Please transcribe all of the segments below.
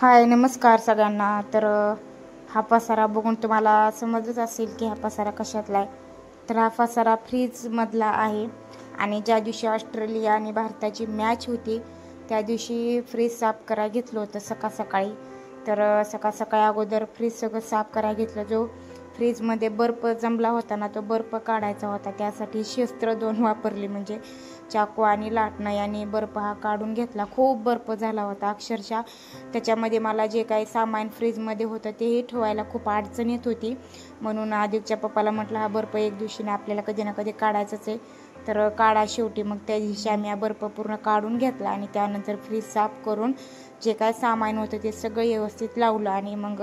हाय नमस्कार सगळ्यांना। तर हा पसारा बघून तुम्हाला समजत असेल की हा पसारा कशातला आहे। तर हा पसारा फ्रीजमधला आहे आणि ज्या दिवशी ऑस्ट्रेलिया आणि भारताची मॅच होती त्या दिवशी फ्रीज साफ करायला घेतलं होतं सकाळी। तर सकाळी अगोदर फ्रीज सगळं साफ करायला घेतलं। जो फ्रीजमध्ये बर्फ जमला होता ना तो बर्फ काढायचा होता। त्यासाठी शस्त्र 2 वापरली, म्हणजे चाकू आणि लाटणं याने बर्फ हा काढून घेतला। खूप बर्फ झाला होता अक्षरशः। त्याच्यामध्ये मला जे काही सामान फ्रीजमध्ये होतं तेही ठेवायला खूप अडचण येत होती, म्हणून आदिकच्या पप्पाला म्हटलं हा बर्फ एक दिवशीने आपल्याला कधी ना कधी काढायचंच आहे। तर काढा शेवटी मग त्या दिवशी आम्ही हा बर्फ पूर्ण काढून घेतला आणि त्यानंतर फ्रीज साफ करून जे काय सामान होतं ते सगळं व्यवस्थित लावलं। आणि मग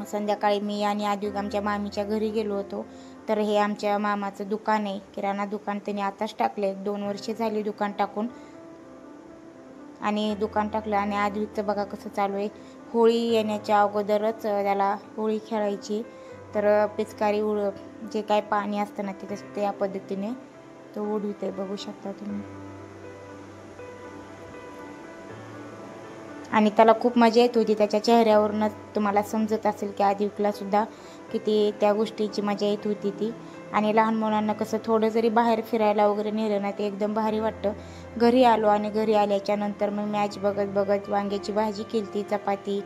संध्याकाळी मी आणि आदिक आमच्या मामीच्या घरी गेलो होतो। तर हे आमच्या मामाचं दुकान आहे, किराणा दुकान। त्यांनी आताच टाकले, 2 वर्षे झाली दुकान टाकून। आणि दुकान टाकलं आणि आदिकचं बघा कसं चालू आहे। होळी येण्याच्या अगोदरच त्याला होळी खेळायची, तर पिचकारी जे काय पाणी असतं ना ते त्या पद्धतीने तो उडविते, बघू शकता तुम्ही। आणि त्याला खूप मजा येत होती, त्याच्या चेहऱ्यावरूनच तुम्हाला समजत असेल की आदिकला सुद्धा किती त्या गोष्टीची मजा येत होती ती। आणि लहान मुलांना कसं थोडं जरी बाहेर फिरायला वगैरे नेलं ना ते एकदम भारी वाटतं। घरी आलो आणि घरी आल्याच्या नंतर मग मॅच बघत वांग्याची भाजी केली, चपाती,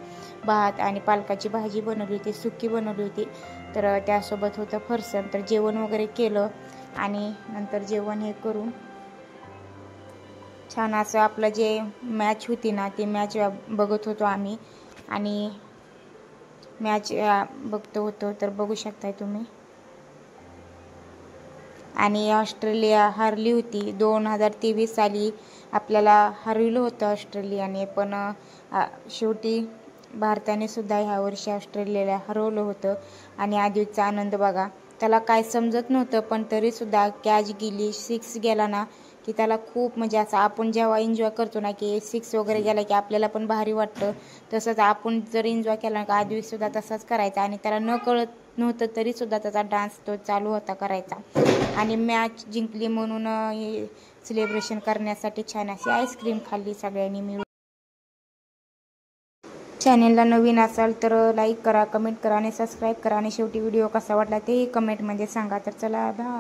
भात आणि पालकाची भाजी बनवली होती, सुकी बनवली होती। तर त्यासोबत होतं फरसाण। तर जेवण वगैरे केलं आणि नंतर जेवण हे करून छान असं आपलं जे मॅच होती ना ती मॅच बघत होतो आम्ही। आणि मॅच बघतो होतो, तर बघू शकताय तुम्ही। आणि ऑस्ट्रेलिया हरली होती 2023 साली, आपल्याला हरवलं होतं ऑस्ट्रेलियाने, पण शेवटी भारताने सुद्धा ह्या वर्षी ऑस्ट्रेलियाला हरवलं होतं। आणि आदिकचा आनंद बघा, त्याला काय समजत नव्हतं पण तरीसुद्धा कॅच गेली, 6 गेला ना की त्याला खूप, म्हणजे असं आपण जेव्हा एन्जॉय करतो ना की 6 वगैरे गेला की आपल्याला पण भारी वाटतं, तसंच आपण जर एन्जॉय केला ना का आदिकसुद्धा तसाच करायचा। आणि त्याला न कळत नव्हतं तरीसुद्धा त्याचा डान्स तो चालू होता करायचा। आणि मॅच जिंकली म्हणून हे सेलिब्रेशन करण्यासाठी छान अशी आईस्क्रीम खाल्ली सगळ्यांनी मिळून। चॅनेलला नवीन असाल तर लाईक करा, कमेंट करा आणि सबस्क्राईब करा। आणि शेवटी व्हिडिओ कसा वाटला तेही कमेंटमध्ये सांगा। तर चला बाय।